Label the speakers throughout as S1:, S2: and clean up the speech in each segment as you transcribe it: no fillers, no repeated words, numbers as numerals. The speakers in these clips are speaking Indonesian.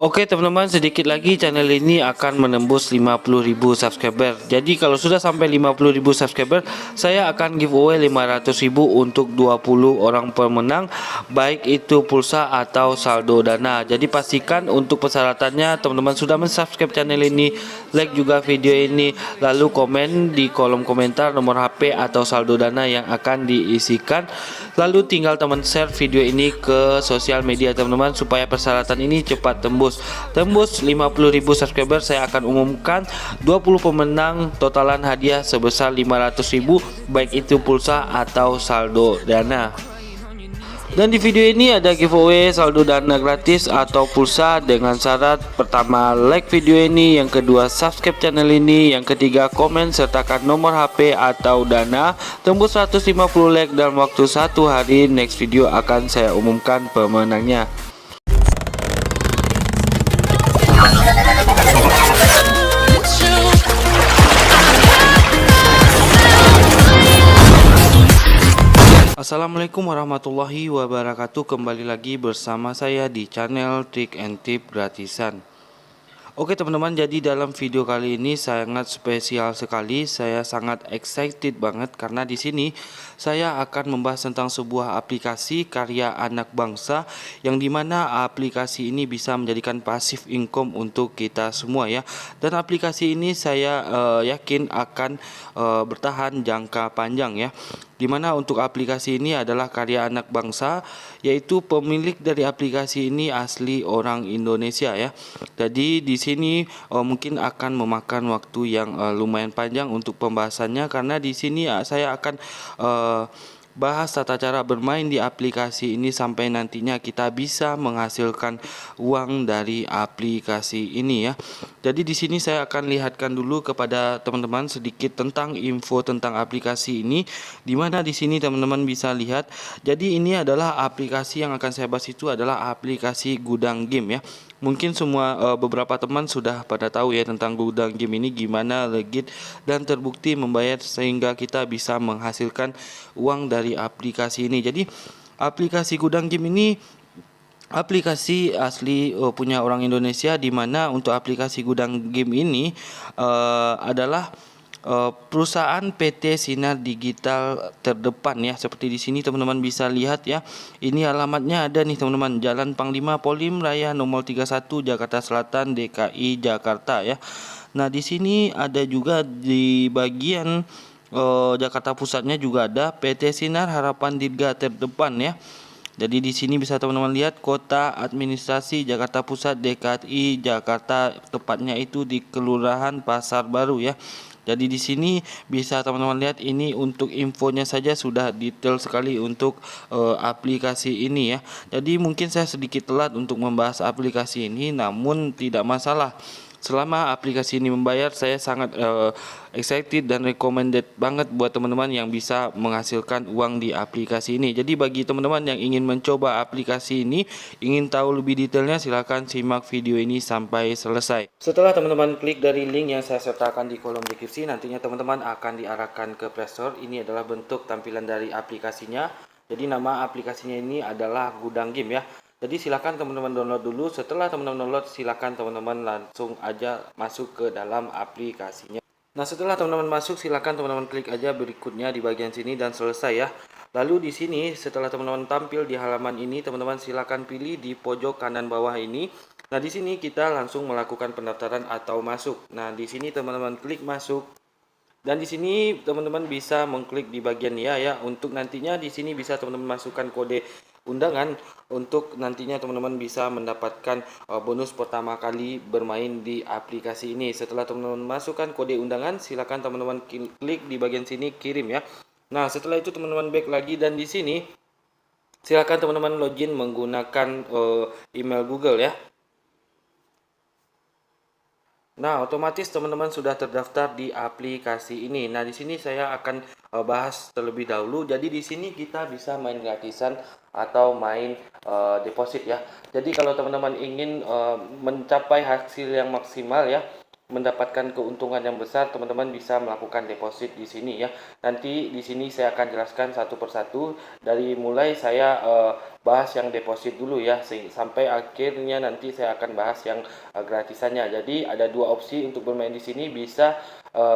S1: Oke teman-teman, sedikit lagi channel ini akan menembus 50.000 subscriber. Jadi kalau sudah sampai 50.000 subscriber, saya akan giveaway 500.000 untuk 20 orang pemenang, baik itu pulsa atau saldo dana. Jadi pastikan untuk persyaratannya teman-teman sudah mensubscribe channel ini, like juga video ini, lalu komen di kolom komentar nomor HP atau saldo dana yang akan diisikan. Lalu tinggal teman share video ini ke sosial media teman-teman supaya persyaratan ini cepat tembus 50.000 subscriber. Saya akan umumkan 20 pemenang totalan hadiah sebesar 500.000, baik itu pulsa atau saldo dana. Dan di video ini ada giveaway saldo dana gratis atau pulsa dengan syarat: pertama, like video ini, yang kedua, subscribe channel ini, yang ketiga, komen sertakan nomor HP atau dana. Tembus 150 like dalam waktu 1 hari, next video akan saya umumkan pemenangnya. Assalamualaikum warahmatullahi wabarakatuh. Kembali lagi bersama saya di channel Trik and Tip Gratisan. Oke teman-teman, jadi dalam video kali ini sangat spesial sekali. Saya sangat excited banget karena di sini saya akan membahas tentang sebuah aplikasi karya anak bangsa, yang dimana aplikasi ini bisa menjadikan passive income untuk kita semua ya. Dan aplikasi ini saya yakin akan bertahan jangka panjang ya. Dimana untuk aplikasi ini adalah karya anak bangsa, yaitu pemilik dari aplikasi ini asli orang Indonesia ya. Jadi di sini mungkin akan memakan waktu yang lumayan panjang untuk pembahasannya, karena di sini saya akan bahas tata cara bermain di aplikasi ini sampai nantinya kita bisa menghasilkan uang dari aplikasi ini ya. Jadi di sini saya akan lihatkan dulu kepada teman-teman sedikit tentang info tentang aplikasi ini, dimana di sini teman-teman bisa lihat. Jadi ini adalah aplikasi yang akan saya bahas, itu adalah aplikasi gudang game ya. Mungkin semua beberapa teman sudah pada tahu ya tentang gudang game ini, gimana legit dan terbukti membayar sehingga kita bisa menghasilkan uang dari aplikasi ini. Jadi aplikasi gudang game ini aplikasi asli punya orang Indonesia, di mana untuk aplikasi gudang game ini adalah perusahaan PT Sinar Digital Terdepan ya. Seperti di sini teman-teman bisa lihat ya. Ini alamatnya ada nih teman-teman, Jalan Panglima Polim Raya nomor 31, Jakarta Selatan, DKI Jakarta ya. Nah, di sini ada juga di bagian Jakarta Pusatnya juga ada PT Sinar Harapan Dirga Terdepan ya. Jadi di sini bisa teman-teman lihat Kota Administrasi Jakarta Pusat, DKI Jakarta, tepatnya itu di Kelurahan Pasar Baru ya. Jadi di sini bisa teman-teman lihat, ini untuk infonya saja sudah detail sekali untuk aplikasi ini ya. Jadi mungkin saya sedikit telat untuk membahas aplikasi ini, namun tidak masalah. Selama aplikasi ini membayar, saya sangat excited dan recommended banget buat teman-teman yang bisa menghasilkan uang di aplikasi ini. Jadi bagi teman-teman yang ingin mencoba aplikasi ini, ingin tahu lebih detailnya, silahkan simak video ini sampai selesai. Setelah teman-teman klik dari link yang saya sertakan di kolom deskripsi, nantinya teman-teman akan diarahkan ke Play Store. Ini adalah bentuk tampilan dari aplikasinya. Jadi nama aplikasinya ini adalah Gudang Game ya. Jadi silakan teman-teman download dulu. Setelah teman-teman download, silakan teman-teman langsung aja masuk ke dalam aplikasinya. Nah, setelah teman-teman masuk, silakan teman-teman klik aja berikutnya di bagian sini dan selesai ya. Lalu di sini setelah teman-teman tampil di halaman ini, teman-teman silakan pilih di pojok kanan bawah ini. Nah, di sini kita langsung melakukan pendaftaran atau masuk. Nah, di sini teman-teman klik masuk. Dan di sini teman-teman bisa mengklik di bagian ya. Untuk nantinya di sini bisa teman-teman masukkan kode undangan untuk nantinya teman-teman bisa mendapatkan bonus pertama kali bermain di aplikasi ini. Setelah teman-teman masukkan kode undangan, silakan teman-teman klik di bagian sini kirim ya. Nah, setelah itu teman-teman back lagi, dan di sini silakan teman-teman login menggunakan email Google ya. Nah, otomatis teman-teman sudah terdaftar di aplikasi ini. Nah, di sini saya akan bahas terlebih dahulu. Jadi di sini kita bisa main gratisan atau main deposit ya. Jadi kalau teman-teman ingin mencapai hasil yang maksimal ya, mendapatkan keuntungan yang besar, teman-teman bisa melakukan deposit di sini ya. Nanti di sini saya akan jelaskan satu persatu, dari mulai saya bahas yang deposit dulu ya, sampai akhirnya nanti saya akan bahas yang gratisannya. Jadi ada dua opsi untuk bermain di sini, bisa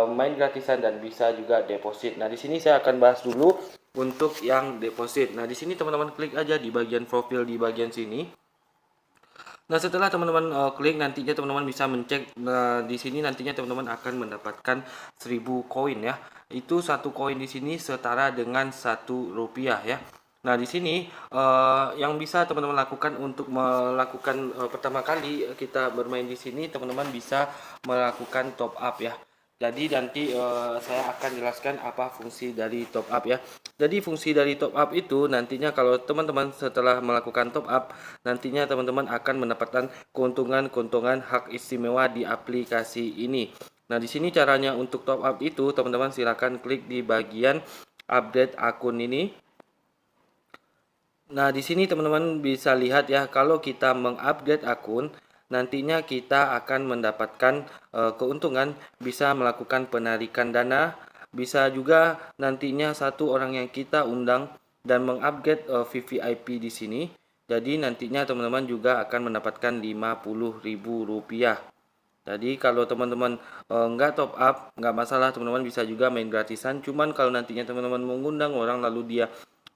S1: main gratisan dan bisa juga deposit. Nah, di sini saya akan bahas dulu untuk yang deposit. Nah, di sini teman-teman klik aja di bagian profil di bagian sini. Nah, setelah teman-teman klik, nantinya teman-teman bisa mencek. Nah, di sini nantinya teman-teman akan mendapatkan 1000 koin ya. Itu satu koin di sini setara dengan 1 rupiah ya. Nah, di sini yang bisa teman-teman lakukan untuk melakukan pertama kali kita bermain di sini, teman-teman bisa melakukan top up ya. Jadi nanti saya akan jelaskan apa fungsi dari top up ya. Jadi fungsi dari top up itu nantinya kalau teman-teman setelah melakukan top up, nantinya teman-teman akan mendapatkan keuntungan-keuntungan hak istimewa di aplikasi ini. Nah, di sini caranya untuk top up itu, teman-teman silakan klik di bagian update akun ini. Nah, di sini teman-teman bisa lihat ya, kalau kita mengupdate akun, nantinya kita akan mendapatkan keuntungan, bisa melakukan penarikan dana, bisa juga nantinya satu orang yang kita undang dan mengupgrade VVIP di sini. Jadi nantinya teman-teman juga akan mendapatkan Rp50.000. Jadi kalau teman-teman nggak top up, nggak masalah, teman-teman bisa juga main gratisan. Cuman kalau nantinya teman-teman mengundang orang lalu dia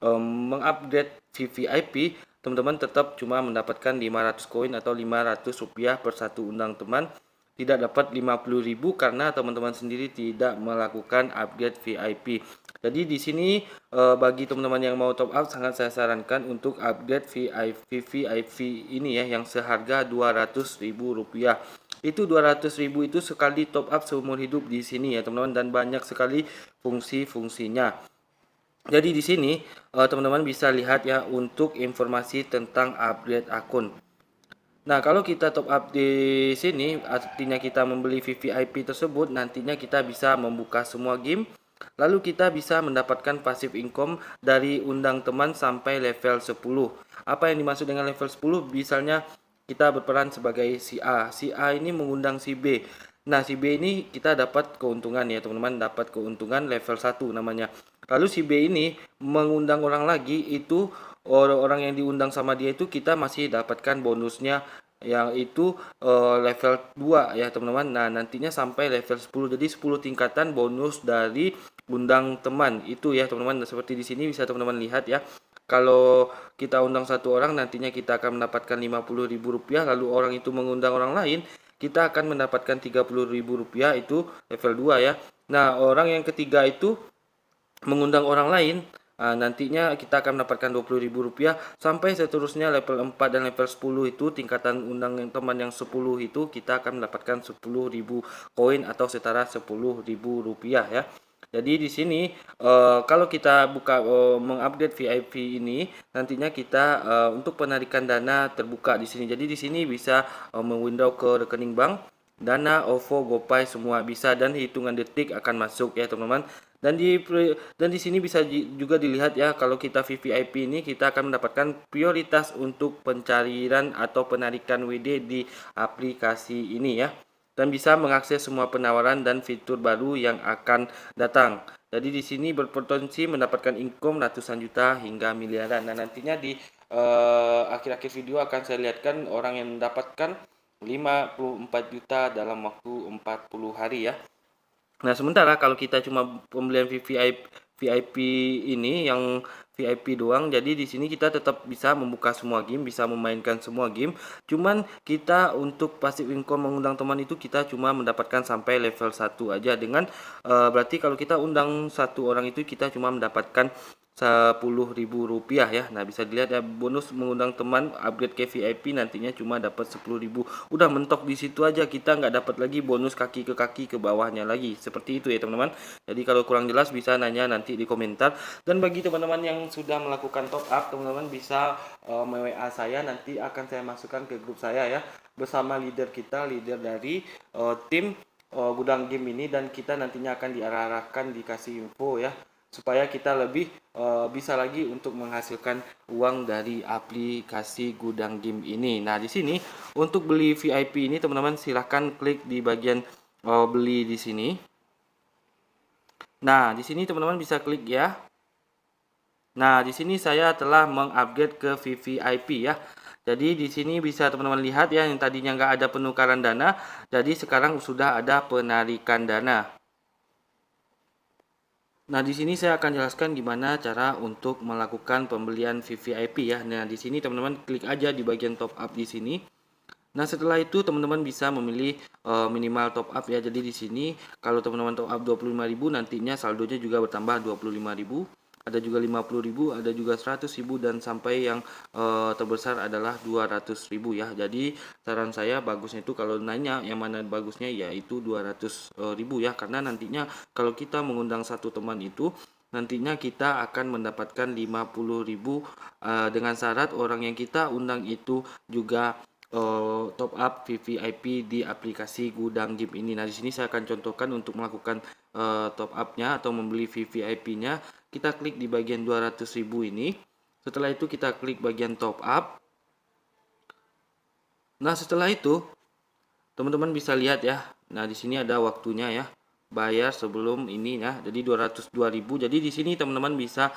S1: mengupgrade VVIP, teman-teman tetap cuma mendapatkan 500 koin atau Rp500 per satu undang teman, tidak dapat 50.000 karena teman-teman sendiri tidak melakukan upgrade VIP. Jadi di sini bagi teman-teman yang mau top up, sangat saya sarankan untuk upgrade VIP ini ya, yang seharga Rp200.000. Itu Rp200.000 itu sekali top up seumur hidup di sini ya teman-teman, dan banyak sekali fungsi-fungsinya. Jadi di sini teman-teman bisa lihat ya untuk informasi tentang upgrade akun. Nah, kalau kita top up di sini, artinya kita membeli VVIP tersebut, nantinya kita bisa membuka semua game. Lalu kita bisa mendapatkan passive income dari undang teman sampai level 10. Apa yang dimaksud dengan level 10? Misalnya kita berperan sebagai si A. Si A ini mengundang si B. Nah, si B ini kita dapat keuntungan ya teman-teman, dapat keuntungan level 1 namanya. Lalu si B ini mengundang orang lagi, itu orang yang diundang sama dia itu kita masih dapatkan bonusnya yang itu level 2 ya teman-teman. Nah, nantinya sampai level 10. Jadi 10 tingkatan bonus dari undang teman itu ya teman-teman. Seperti di sini bisa teman-teman lihat ya. Kalau kita undang satu orang, nantinya kita akan mendapatkan Rp50.000, lalu orang itu mengundang orang lain, kita akan mendapatkan Rp30.000, itu level 2 ya. Nah, orang yang ketiga itu mengundang orang lain, nantinya kita akan mendapatkan Rp20.000 sampai seterusnya level 4 dan level 10 itu tingkatan undang yang teman yang 10 itu kita akan mendapatkan 10.000 koin atau setara Rp10.000 ya. Jadi di sini kalau kita buka mengupdate VIP ini, nantinya kita untuk penarikan dana terbuka di sini. Jadi di sini bisa mewindow ke rekening bank, Dana, OVO, GoPay semua bisa, dan hitungan detik akan masuk ya teman-teman. Dan di sini bisa juga dilihat ya, kalau kita VVIP ini kita akan mendapatkan prioritas untuk pencairan atau penarikan WD di aplikasi ini ya. Dan bisa mengakses semua penawaran dan fitur baru yang akan datang. Jadi di sini berpotensi mendapatkan income ratusan juta hingga miliaran. Nah, nantinya di akhir-akhir video akan saya lihatkan orang yang mendapatkan 54 juta dalam waktu 40 hari ya. Nah, sementara kalau kita cuma pembelian VIP ini yang VIP doang, jadi di sini kita tetap bisa membuka semua game, bisa memainkan semua game. Cuman kita untuk passive income mengundang teman itu kita cuma mendapatkan sampai level 1 aja, dengan berarti kalau kita undang satu orang itu kita cuma mendapatkan Rp10.000 ya. Nah, bisa dilihat ya, bonus mengundang teman upgrade ke VIP nantinya cuma dapat 10.000. Udah mentok di situ aja, kita nggak dapat lagi bonus kaki ke bawahnya lagi. Seperti itu ya teman-teman. Jadi kalau kurang jelas bisa nanya nanti di komentar. Dan bagi teman-teman yang sudah melakukan top up, teman-teman bisa WA saya, nanti akan saya masukkan ke grup saya ya, bersama leader kita, leader dari tim gudang game ini, dan kita nantinya akan diarahkan, dikasih info ya, supaya kita lebih bisa lagi untuk menghasilkan uang dari aplikasi gudang game ini. Nah, di sini untuk beli VIP ini teman-teman silahkan klik di bagian beli di sini. Nah, di sini teman-teman bisa klik ya. Nah, di sini saya telah mengupgrade ke VVIP ya. Jadi di sini bisa teman-teman lihat ya, yang tadinya nggak ada penukaran dana, jadi sekarang sudah ada penarikan dana. Nah, di sini saya akan jelaskan gimana cara untuk melakukan pembelian VVIP ya. Nah, di sini teman-teman klik aja di bagian top up di sini. Nah, setelah itu teman-teman bisa memilih minimal top up ya. Jadi di sini kalau teman-teman top up 25.000 nantinya saldonya juga bertambah 25.000. Ada juga 50.000, ada juga 100.000 dan sampai yang terbesar adalah 200.000 ya. Jadi saran saya bagusnya itu kalau nanya yang mana bagusnya yaitu 200.000 ya, karena nantinya kalau kita mengundang satu teman itu nantinya kita akan mendapatkan 50.000 dengan syarat orang yang kita undang itu juga top up VVIP di aplikasi Gudang Game ini. Nah, di sini saya akan contohkan untuk melakukan top up-nya atau membeli VVIP-nya. Kita klik di bagian 200.000 ini. Setelah itu kita klik bagian top up. Nah, setelah itu teman-teman bisa lihat ya. Nah, di sini ada waktunya ya. Bayar sebelum ini ya. Jadi 202.000. Jadi di sini teman-teman bisa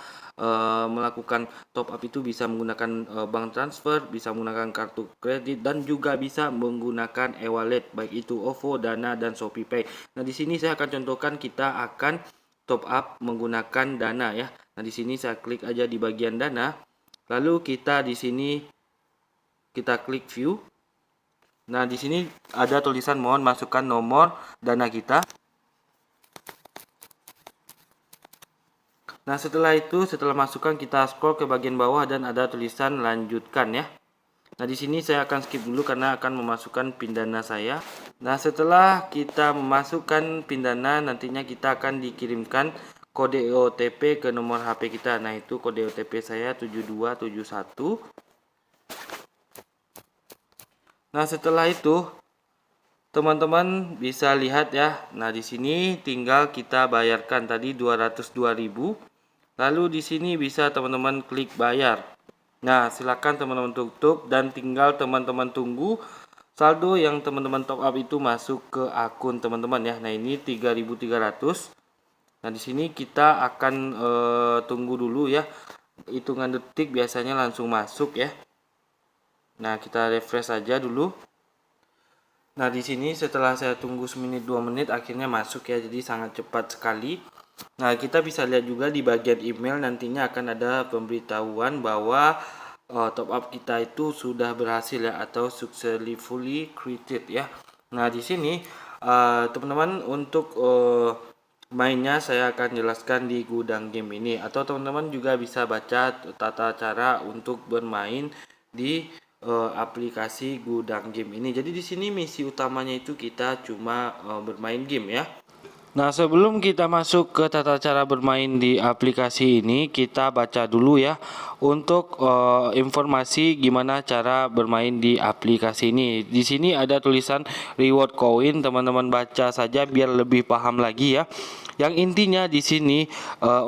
S1: melakukan top up itu bisa menggunakan bank transfer, bisa menggunakan kartu kredit dan juga bisa menggunakan e-wallet baik itu OVO, Dana dan ShopeePay. Nah, di sini saya akan contohkan kita akan top up menggunakan Dana ya. Nah, di sini saya klik aja di bagian Dana. Lalu kita di sini kita klik view. Nah, di sini ada tulisan mohon masukkan nomor Dana kita. Nah, setelah itu setelah masukkan kita scroll ke bagian bawah dan ada tulisan lanjutkan ya. Nah, di sini saya akan skip dulu karena akan memasukkan PIN Dana saya. Nah, setelah kita memasukkan PIN Dana nantinya kita akan dikirimkan kode OTP ke nomor HP kita. Nah, itu kode OTP saya 7271. Nah, setelah itu teman-teman bisa lihat ya. Nah, di sini tinggal kita bayarkan tadi 202.000. Lalu di sini bisa teman-teman klik bayar. Nah, silakan teman-teman tutup dan tinggal teman-teman tunggu saldo yang teman-teman top up itu masuk ke akun teman-teman ya. Nah, ini 3.300. Nah, di sini kita akan tunggu dulu ya. Hitungan detik biasanya langsung masuk ya. Nah, kita refresh saja dulu. Nah, di sini setelah saya tunggu semenit 2 menit akhirnya masuk ya. Jadi sangat cepat sekali. Nah, kita bisa lihat juga di bagian email nantinya akan ada pemberitahuan bahwa top up kita itu sudah berhasil ya atau successfully created ya. Nah, di sini teman-teman untuk mainnya saya akan jelaskan di Gudang Game ini, atau teman-teman juga bisa baca tata cara untuk bermain di aplikasi Gudang Game ini. Jadi di sini misi utamanya itu kita cuma bermain game ya. Nah, sebelum kita masuk ke tata cara bermain di aplikasi ini, kita baca dulu ya untuk informasi gimana cara bermain di aplikasi ini. Di sini ada tulisan reward coin, teman-teman baca saja biar lebih paham lagi ya. Yang intinya di sini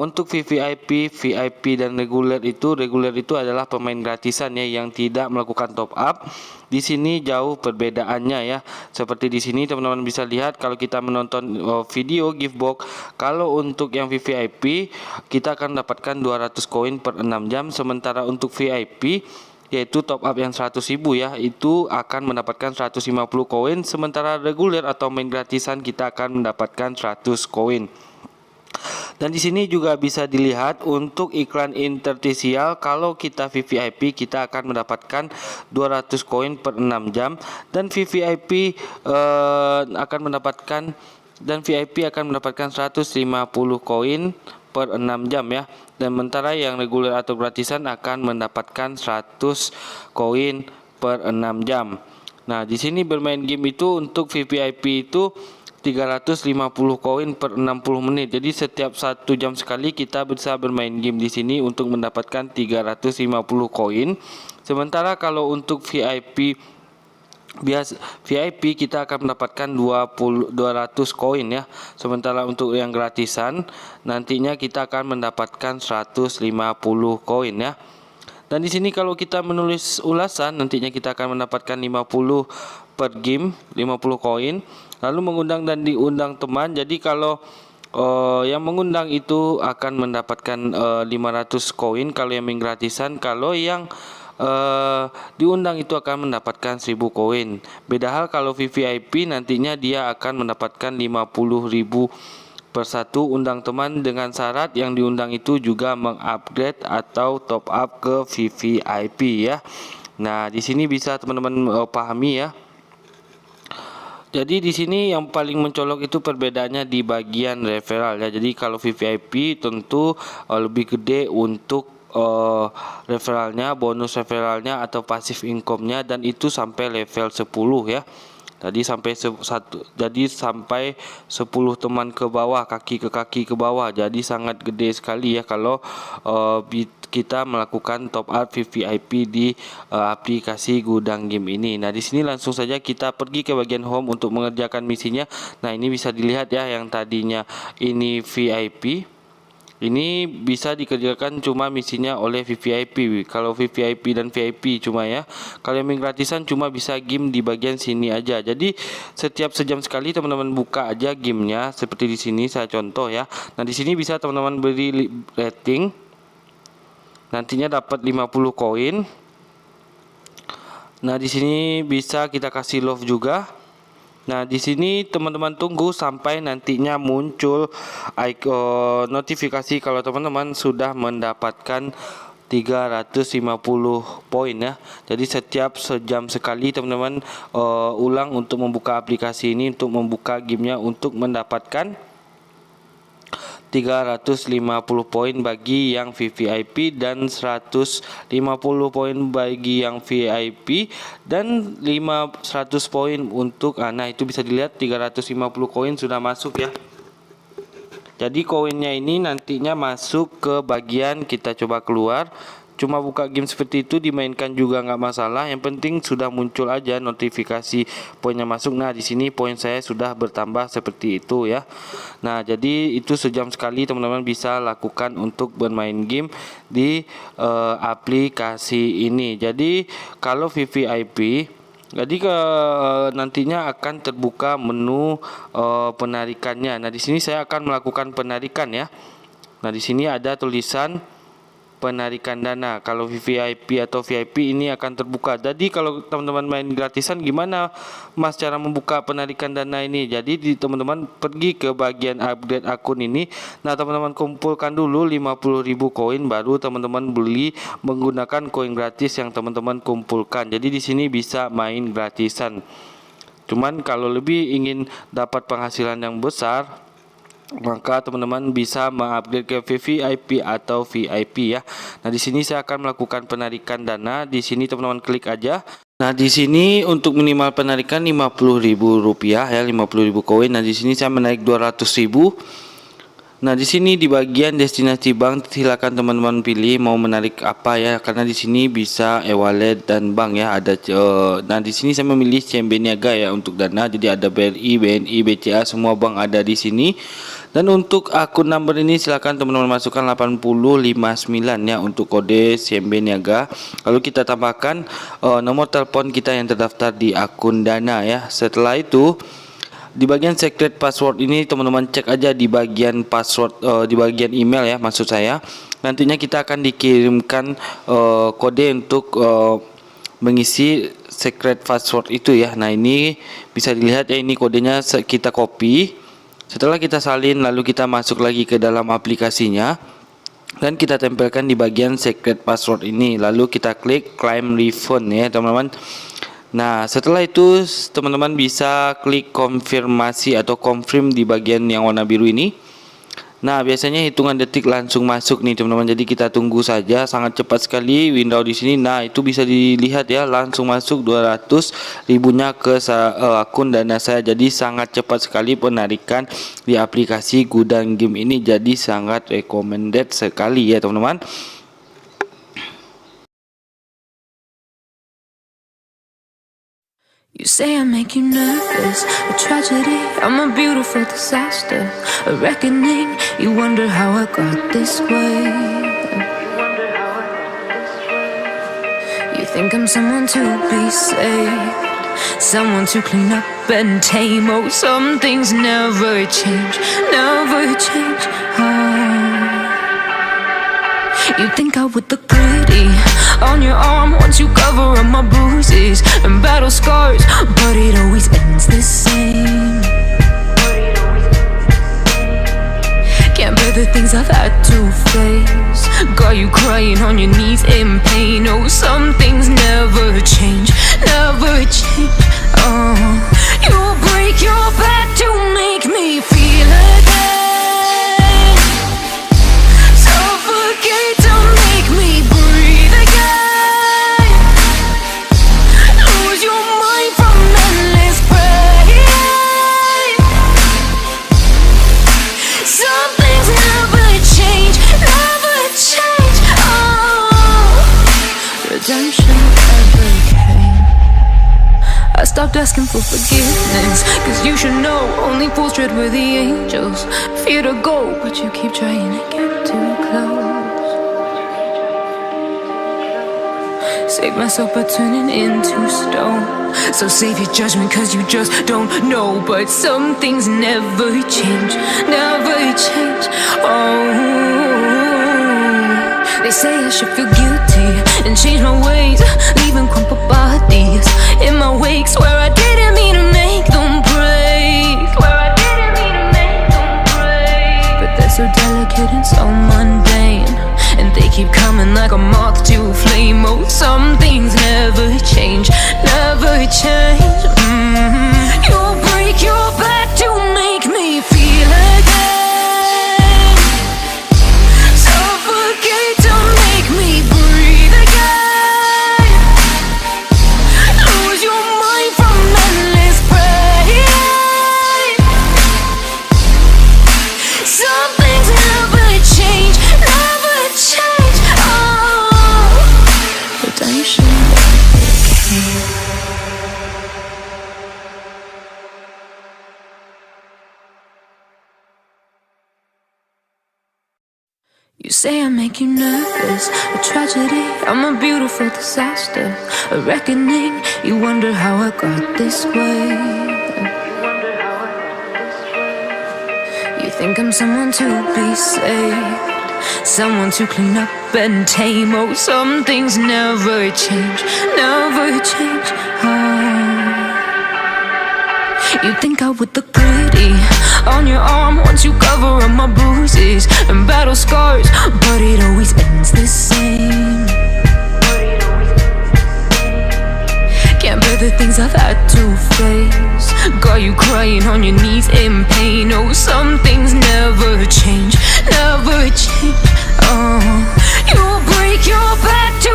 S1: untuk VVIP, VIP dan reguler itu adalah pemain gratisan ya yang tidak melakukan top up. Di sini jauh perbedaannya ya. Seperti di sini teman-teman bisa lihat kalau kita menonton video gift box, kalau untuk yang VVIP kita akan dapatkan 200 koin per 6 jam, sementara untuk VIP yaitu top up yang 100.000 ya, itu akan mendapatkan 150 koin, sementara reguler atau main gratisan kita akan mendapatkan 100 koin. Dan di sini juga bisa dilihat untuk iklan interstisial, kalau kita VVIP kita akan mendapatkan 200 koin per 6 jam dan VVIP akan mendapatkan 150 koin per 6 jam ya. Dan sementara yang reguler atau gratisan akan mendapatkan 100 koin per 6 jam. Nah, di sini bermain game itu untuk VVIP itu 350 koin per 60 menit. Jadi setiap 1 jam sekali kita bisa bermain game di sini untuk mendapatkan 350 koin. Sementara kalau untuk VIP kita akan mendapatkan 200 koin ya. Sementara untuk yang gratisan nantinya kita akan mendapatkan 150 koin ya. Dan di sini kalau kita menulis ulasan nantinya kita akan mendapatkan 50 per game, 50 koin. Lalu mengundang dan diundang teman. Jadi kalau yang mengundang itu akan mendapatkan 500 koin kalau yang main gratisan. Kalau yang diundang itu akan mendapatkan 1000 koin. Beda hal kalau VVIP, nantinya dia akan mendapatkan 50.000 per satu undang teman, dengan syarat yang diundang itu juga mengupgrade atau top up ke VVIP ya. Nah, di sini bisa teman-teman pahami ya. Jadi di sini yang paling mencolok itu perbedaannya di bagian referral ya. Jadi kalau VVIP tentu lebih gede untuk referralnya, bonus referralnya atau passive income-nya, dan itu sampai level 10 ya. Jadi sampai 10 teman ke bawah, kaki ke bawah. Jadi sangat gede sekali ya kalau kita melakukan top up VVIP di aplikasi gudang game ini. Nah, di sini langsung saja kita pergi ke bagian home untuk mengerjakan misinya. Nah, ini bisa dilihat ya, yang tadinya ini VIP, ini bisa dikerjakan cuma misinya oleh VVIP. Kalau VVIP dan VIP cuma ya. Kalau yang gratisan cuma bisa game di bagian sini aja. Jadi setiap sejam sekali teman-teman buka aja gamenya seperti di sini saya contoh ya. Nah, di sini bisa teman-teman beri rating. Nantinya dapat 50 koin. Nah, di sini bisa kita kasih love juga. Nah, di sini teman-teman tunggu sampai nantinya muncul icon notifikasi kalau teman-teman sudah mendapatkan 350 poin ya. Jadi setiap sejam sekali teman-teman ulang untuk membuka aplikasi ini, untuk membuka gamenya, untuk mendapatkan 350 poin bagi yang VVIP dan 150 poin bagi yang VIP dan 500 poin untuk nah itu bisa dilihat 350 koin sudah masuk ya. Jadi koinnya ini nantinya masuk ke bagian, kita coba keluar. Cuma buka game seperti itu dimainkan juga nggak masalah. Yang penting sudah muncul aja notifikasi poinnya masuk. Nah, di sini poin saya sudah bertambah seperti itu ya. Nah, jadi itu sejam sekali teman-teman bisa lakukan untuk bermain game di aplikasi ini. Jadi kalau VVIP, jadi nantinya akan terbuka menu penarikannya. Nah, di sini saya akan melakukan penarikan ya. Nah, di sini ada tulisan penarikan dana. Kalau VVIP atau VIP ini akan terbuka. Jadi kalau teman-teman main gratisan, gimana Mas cara membuka penarikan dana ini? Jadi teman-teman pergi ke bagian upgrade akun ini. Nah, teman-teman kumpulkan dulu 50.000 koin, baru teman-teman beli menggunakan koin gratis yang teman-teman kumpulkan. Jadi di sini bisa main gratisan. Cuman kalau lebih ingin dapat penghasilan yang besar, maka teman-teman bisa mengupgrade ke VVIP atau VIP ya. Nah, di sini saya akan melakukan penarikan dana. Di sini teman-teman klik aja. Nah, di sini untuk minimal penarikan Rp50.000 ya, 50.000 koin. Nah, di sini saya menarik 200.000. Nah, di sini di bagian destinasi bank silakan teman-teman pilih mau menarik apa ya, karena di sini bisa e-wallet dan bank ya, ada nah di sini saya memilih CMB Niaga ya untuk dana. Jadi ada BRI, BNI, BCA, semua bank ada di sini. Dan untuk akun number ini silakan teman-teman masukkan 8059 ya untuk kode CMB Niaga. Lalu kita tambahkan nomor telepon kita yang terdaftar di akun Dana ya. Setelah itu di bagian secret password ini teman-teman cek aja di bagian password, di bagian email ya maksud saya. Nantinya kita akan dikirimkan kode untuk mengisi secret password itu ya. Nah, ini bisa dilihat ya, ini kodenya kita copy. Setelah kita salin lalu kita masuk lagi ke dalam aplikasinya dan kita tempelkan di bagian secret password ini. Lalu kita klik claim refund ya teman-teman. Nah, setelah itu teman-teman bisa klik konfirmasi atau confirm di bagian yang warna biru ini. Nah, biasanya hitungan detik langsung masuk nih teman-teman. Jadi kita tunggu saja, sangat cepat sekali window di sini. Nah, itu bisa dilihat ya, langsung masuk 200.000-nya ke akun Dana saya. Jadi sangat cepat sekali penarikan di aplikasi gudang game ini. Jadi sangat recommended sekali ya teman-teman.
S2: You say I make you nervous, a tragedy, I'm a beautiful disaster, a reckoning, you wonder how I got this way. You think I'm someone to be saved, someone to clean up and tame. Oh, some things never change, never change. You think I would look pretty on your arm once you cover up my bruises and battle scars, but it always ends the same. Can't bear the things I've had to face. Got you crying on your knees in pain. Oh, some things never change, never change. You break your back to make me feel again. Suffocate to make me breathe again. Lose your mind from endless pain. Some things never change, never change. Redemption never came. I stopped asking for forgiveness, cause you should know only fools tread where the angels fear to go, but you keep trying to get too close. Save myself by turning into stone. So save your judgment cause you just don't know. But some things never change, never change. They say I should feel guilty and change my ways, leaving crumpled bodies in my wake. Swear I didn't mean to make them break. Swear I didn't mean to make them break. But they're so delicate and so mundane, and they keep coming like a moth to a flame. Oh, some things never change, never change. You'll break your back to make me feel again. Suffocate to make me breathe again. Lose your mind from endless pain. Some things never change, never change. Redemption never came. You say I make you nervous, a tragedy, I'm a beautiful disaster, a reckoning. You wonder how I got this way. You think I'm someone to be saved, someone to clean up and tame. Oh, some things never change, never change. You think I would look pretty on your arm once you cover up my bruises and battle scars, but it always ends the same. Can't bear the things I've had to face. Got you crying on your knees in pain. Oh, some things never change, never change. You break your back to